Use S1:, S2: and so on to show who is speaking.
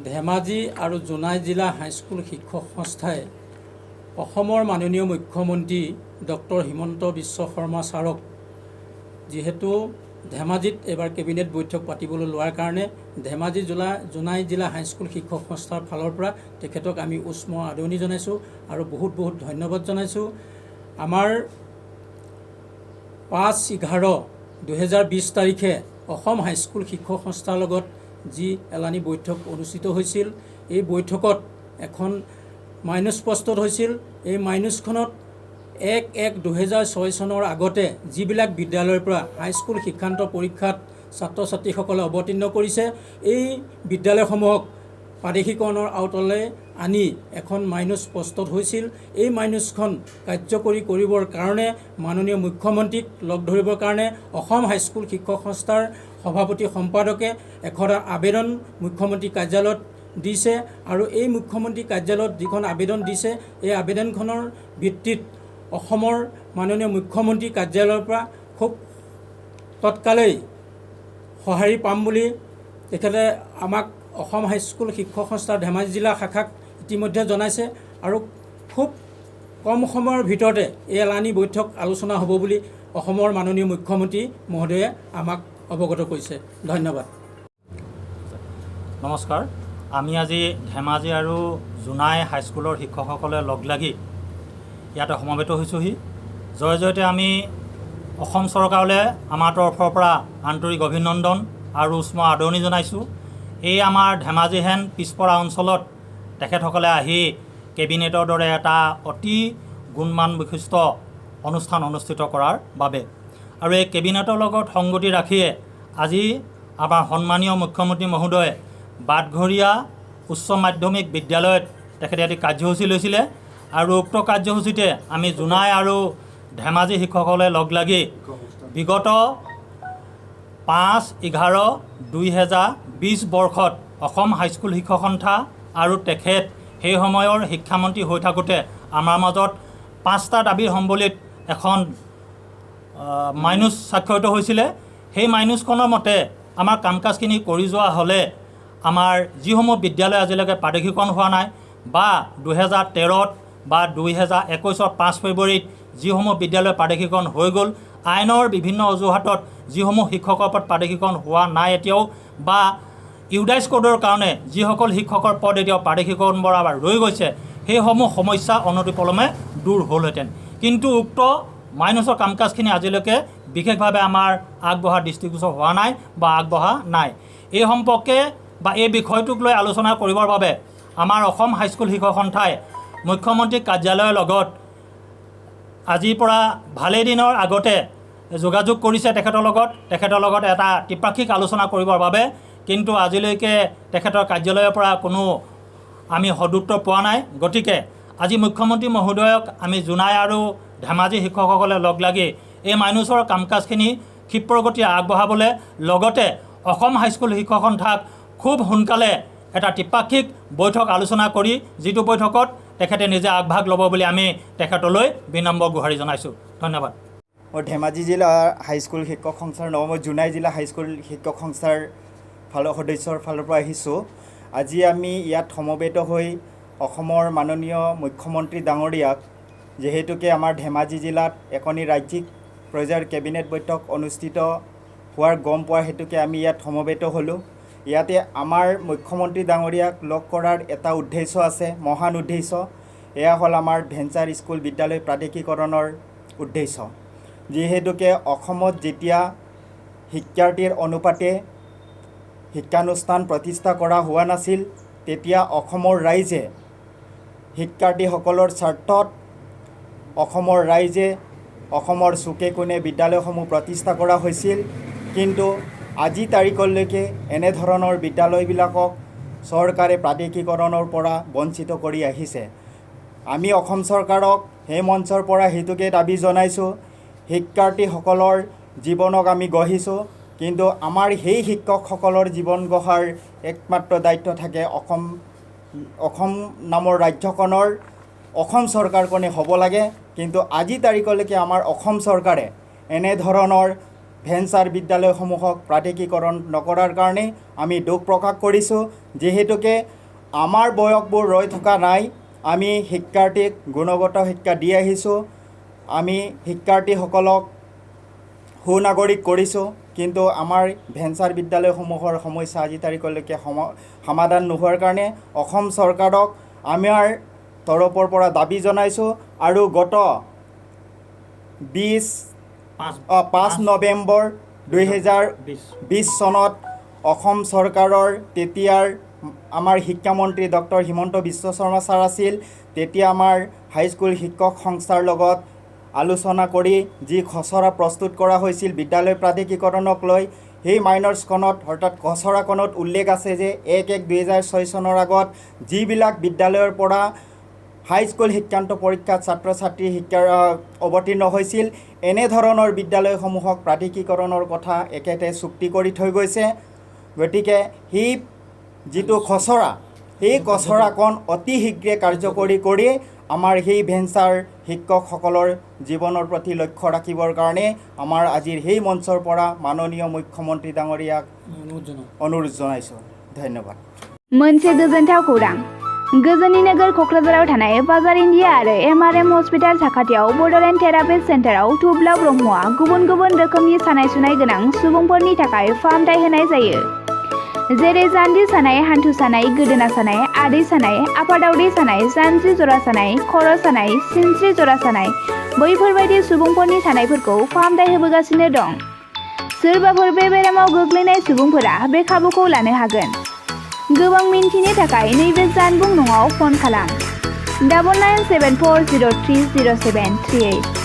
S1: ধেমাজি আৰু জোনাই জিলা হাইস্কুল শিক্ষক সংস্থাই অসমৰ মাননীয় মুখ্যমন্ত্ৰী ডক্টৰ হিমন্ত বিশ্ব শৰ্মা ছাৰক যিহেতু ধেমাজিত এবাৰ কেবিনেট বৈঠক পাতিবলৈ লোৱাৰ কাৰণে ধেমাজি জোনাই জিলা হাইস্কুল শিক্ষক সংস্থাৰ ফালৰ পৰা তেখেতক আমি উষ্ম আদৰণি জনাইছোঁ আৰু বহুত বহুত ধন্যবাদ জনাইছোঁ। আমাৰ 5/11/2020 তাৰিখে অসম হাইস্কুল শিক্ষক সংস্থাৰ লগত যি এলানি বৈঠক অনুষ্ঠিত হৈছিল, এই বৈঠকত এখন মাইনুচ প্ৰস্তুত হৈছিল। এই মাইনুচখনত 1/1/2006 চনৰ আগতে যিবিলাক বিদ্যালয়ৰ পৰা হাইস্কুল শিক্ষান্ত পৰীক্ষাত ছাত্ৰ ছাত্ৰীসকলে অৱতীৰ্ণ কৰিছে, এই বিদ্যালয়সমূহক প্ৰাদেশিকৰণৰ আওতালৈ আনি এখন মাইনুচ প্ৰস্তুত হৈছিল। এই মাইনুচখন কাৰ্যকৰী কৰিবৰ কাৰণে মাননীয় মুখ্যমন্ত্ৰীক লগ ধৰিবৰ কাৰণে অসম হাইস্কুল শিক্ষক সংস্থাৰ সভাপতি সম্পাদকে এখন আবেদন মুখ্যমন্ত্ৰী কাৰ্যালয়ত দিছে আৰু এই মুখ্যমন্ত্ৰী কাৰ্যালয়ত যিখন আবেদন দিছে, এই আবেদনখনৰ ভিত্তিত অসমৰ মাননীয় মুখ্যমন্ত্ৰী কাৰ্যালয়ৰ পৰা খুব তৎকালেই সঁহাৰি পাম বুলি তেখেতে আমাক অসম হাইস্কুল শিক্ষক সংস্থাৰ ধেমাজি জিলা শাখাক ইতিমধ্যে জনাইছে আৰু খুব কম সময়ৰ ভিতৰতে এই এলানি বৈঠক আলোচনা হ'ব বুলি অসমৰ মাননীয় মুখ্যমন্ত্ৰী মহোদয়ে আমাক অৱগত কৰিছে। ধন্যবাদ।
S2: নমস্কাৰ। আমি আজি ধেমাজি আৰু জোনাই হাইস্কুলৰ শিক্ষকসকলে লগ লাগি ইয়াতে সমবেত হৈছোঁহি। জয়তে আমি অসম চৰকাৰলৈ আমাৰ তৰফৰ পৰা আন্তৰিক অভিনন্দন আৰু উষ্ম আদৰণি জনাইছোঁ। এই আমাৰ ধেমাজি হেন পিছপৰা অঞ্চলত তেখেতসকলে আহি কেবিনেটৰ দৰে এটা অতি গুণমান বিশিষ্ট অনুষ্ঠান অনুষ্ঠিত কৰাৰ বাবে আৰু এই কেবিনেটৰ লগত সংগতি ৰাখিয়ে আজি আমাৰ সন্মানীয় মুখ্যমন্ত্ৰী মহোদয়ে বাটঘৰীয়া উচ্চ মাধ্যমিক বিদ্যালয়ত তেখেতে এটি কাৰ্যসূচী লৈছিলে আৰু উক্ত কাৰ্যসূচীতে আমি জোনাই আৰু ধেমাজি শিক্ষকসকলে লগ লাগি বিগত 5/11/2020 বৰ্ষত অসম হাইস্কুল শিক্ষক সংস্থা আৰু তেখেত সেই সময়ৰ শিক্ষামন্ত্ৰী হৈ থাকোঁতে আমাৰ মাজত 5টা দাবীৰ সম্বলিত এখন মাইনুচ স্বাক্ষৰিত হৈছিলে। সেই মাইনুচখনৰ মতে আমাৰ কাম কাজখিনি কৰি যোৱা হ'লে আমাৰ যিসমূহ বিদ্যালয় আজিলৈকে প্ৰাদেশিকৰণ হোৱা নাই বা 2013 বা 2021 5 ফেব্ৰুৱাৰীত যিসমূহ বিদ্যালয় প্ৰাদেশিকৰণ হৈ গ'ল, আইনৰ বিভিন্ন অজুহাতত যিসমূহ শিক্ষকৰ ওপৰত প্ৰাদেশিকৰণ হোৱা নাই এতিয়াও বা ইউডাইচ কোডৰ কাৰণে যিসকল শিক্ষকৰ পদ এতিয়াও প্ৰাদেশিকৰণ বৰাবৰ ৰৈ গৈছে, সেইসমূহ সমস্যা অনতিপলমে দূৰ হ'লহেঁতেন। কিন্তু উক্ত মাইনুচৰ কাম কাজখিনি আজিলৈকে বিশেষভাৱে আমাৰ আগবঢ়া দৃষ্টিগোচৰ হোৱা নাই বা আগবঢ়া নাই। এই সম্পৰ্কে বা এই বিষয়টোক লৈ আলোচনা কৰিবৰ বাবে আমাৰ অসম হাইস্কুল শিক্ষক সংস্থাই মুখ্যমন্ত্ৰী কাৰ্যালয়ৰ লগত আজিৰ পৰা ভালেই দিনৰ আগতে যোগাযোগ কৰিছে তেখেতৰ লগত এটা ত্ৰিপাক্ষিক আলোচনা কৰিবৰ বাবে, কিন্তু আজিলৈকে তেখেতৰ কাৰ্যালয়ৰ পৰা কোনো আমি সদুত্তৰ পোৱা নাই। গতিকে আজি মুখ্যমন্ত্ৰী মহোদয়ক আমি জোনাই আৰু ধেমাজি শিক্ষকসকলে লগ লাগি এই মাইনুচৰ কাম কাজখিনি ক্ষিপ্ৰগতিৰে আগবঢ়াবলৈ লগতে অসম হাইস্কুল শিক্ষক সংস্থাক খুব সোনকালে এটা ত্ৰিপাক্ষিক বৈঠক আলোচনা কৰি যিটো বৈঠকত তেখেতে নিজে আগভাগ ল'ব বুলি আমি তেখেতলৈ বিনম্ৰ গুহাৰি জনাইছোঁ। ধন্যবাদ।
S3: মই ধেমাজি জিলা হাইস্কুল শিক্ষক সংস্থাৰ মই জোনাই জিলা হাইস্কুল শিক্ষক সংস্থাৰ সদস্যৰ ফালৰ পৰা আহিছোঁ। আজি আমি ইয়াত সমবেত হৈ অসমৰ মাননীয় মুখ্যমন্ত্ৰী ডাঙৰীয়াক যিহেতুকে আমাৰ ধেমাজি জিলাত এখনি ৰাজ্যিক পৰ্যায়ৰ কেবিনেট বৈঠক অনুষ্ঠিত হোৱাৰ গম পোৱাৰ হেতুকে আমি ইয়াত সমবেত হ'লোঁ। ইয়াতে আমাৰ মুখ্যমন্ত্ৰী ডাঙৰীয়াক লগ কৰাৰ এটা উদ্দেশ্য আছে, মহান উদ্দেশ্য। এয়া হ'ল আমাৰ ভেঞ্চাৰ স্কুল বিদ্যালয় প্ৰাদেশিকৰণৰ উদ্দেশ্য। যিহেতুকে অসমত যেতিয়া শিক্ষাৰ্থীৰ অনুপাতে শিক্ষানুষ্ঠান প্ৰতিষ্ঠা কৰা হোৱা নাছিল, তেতিয়া অসমৰ ৰাইজে শিক্ষাৰ্থীসকলৰ স্বাৰ্থত অসমৰ ৰাইজে অসমৰ চুকে কোণে বিদ্যালয়সমূহ প্ৰতিষ্ঠা কৰা হৈছিল। কিন্তু আজি তাৰিখলৈকে এনেধৰণৰ বিদ্যালয়বিলাকক চৰকাৰে প্ৰাদেশিকৰণৰ পৰা বঞ্চিত কৰি আহিছে। আমি অসম চৰকাৰক সেই মঞ্চৰ পৰা সেইটোকে দাবী জনাইছোঁ, শিক্ষাৰ্থীসকলৰ জীৱনক আমি গঢ়িছোঁ, কিন্তু আমাৰ সেই শিক্ষকসকলৰ জীৱন গঢ়াৰ একমাত্ৰ দায়িত্ব থাকে অসম নামৰ ৰাজ্যখনৰ অসম চৰকাৰখনে হ'ব লাগে। কিন্তু আজি তাৰিখলৈকে আমাৰ অসম চৰকাৰে এনেধৰণৰ ভেঞ্চাৰ বিদ্যালয়সমূহক প্ৰাথমিকীকৰণ নকৰাৰ কাৰণে আমি দুখ প্ৰকাশ কৰিছোঁ। যিহেতুকে আমাৰ বয়সবোৰ ৰৈ থকা নাই, আমি শিক্ষাৰ্থীক গুণগত শিক্ষা দি আহিছোঁ, আমি শিক্ষাৰ্থীসকলক সুনাগৰিক কৰিছোঁ। কিন্তু আমাৰ ভেঞ্চাৰ বিদ্যালয়সমূহৰ সমস্যা আজি তাৰিখলৈকে সমাধান নোহোৱাৰ কাৰণে অসম চৰকাৰক আমাৰ তৰফৰ পৰা দাবী জনাইছোঁ। আৰু গত 5 নৱেম্বৰ 2020 চনত অসম চৰকাৰৰ তেতিয়াৰ আমাৰ শিক্ষামন্ত্ৰী ডক্টৰ হিমন্ত বিশ্ব শৰ্মা ছাৰ আছিল। তেতিয়া আমাৰ হাইস্কুল শিক্ষক সংস্থাৰ লগত আলোচনা কৰি যি খচৰা প্ৰস্তুত কৰা হৈছিল বিদ্যালয় প্ৰাথমিকীকৰণক লৈ, সেই মাইনৰ্ছখনত অৰ্থাৎ খচৰাখনত উল্লেখ আছে যে 1/1/2006 চনৰ আগত যিবিলাক বিদ্যালয়ৰ পৰা হাইস্কুল শিক্ষান্ত পৰীক্ষাত ছাত্ৰ ছাত্ৰী অৱতীৰ্ণ হৈছিল, এনেধৰণৰ বিদ্যালয়সমূহক প্ৰাথমিকীকৰণৰ কথা একেতে চুক্তি কৰি থৈ গৈছে। গতিকে সেই যিটো খচৰা, সেই খচৰাখন অতি শীঘ্ৰে কাৰ্যকৰী কৰি আমাৰ সেই ভেঞ্চাৰ শিক্ষকসকলৰ জীৱনৰ প্ৰতি লক্ষ্য ৰাখিবৰ কাৰণে আমাৰ আজিৰ সেই মঞ্চৰ পৰা মাননীয় মুখ্যমন্ত্ৰী ডাঙৰীয়াক অনুৰোধ জনাইছোঁ। ধন্যবাদ।
S4: मोनसे गोजोनथाव खौरां। गोजोननि नोगोर क'क्राझाराव थानाय बाजार इन्डिया आरो MRM हस्पिटाल साखाथियाव बड'लेण्ड थेरापिस्ट सेन्टाराव थुब्ला ब्रह्मआ गुबुन गुबुन रोखोमनि सानाय सुनाय गोनां सुबुंफोरनि थाखाय फाहामथाय होनाय जायो। जेरै जान्जि सानाय, हान्थु सानाय, गोदोना सानाय, आदै सानाय, आफादावदै सानाय, जानजि जरा सानाय, खर' सानाय, सिनस्रि जरा सानाय, बैफोरबायदि सुबुंफोरनि सानायफोरखौ फाहामथाय होबोगासिनो दं। सोरबाफोर बे बेरामाव गोग्लैनाय सुबुंफोरा बे खाबुखौ लानो हागोन। गोबां मिन्थिनो थाखाय नैबे जानबुं नङाव फन खालाम 9974030738।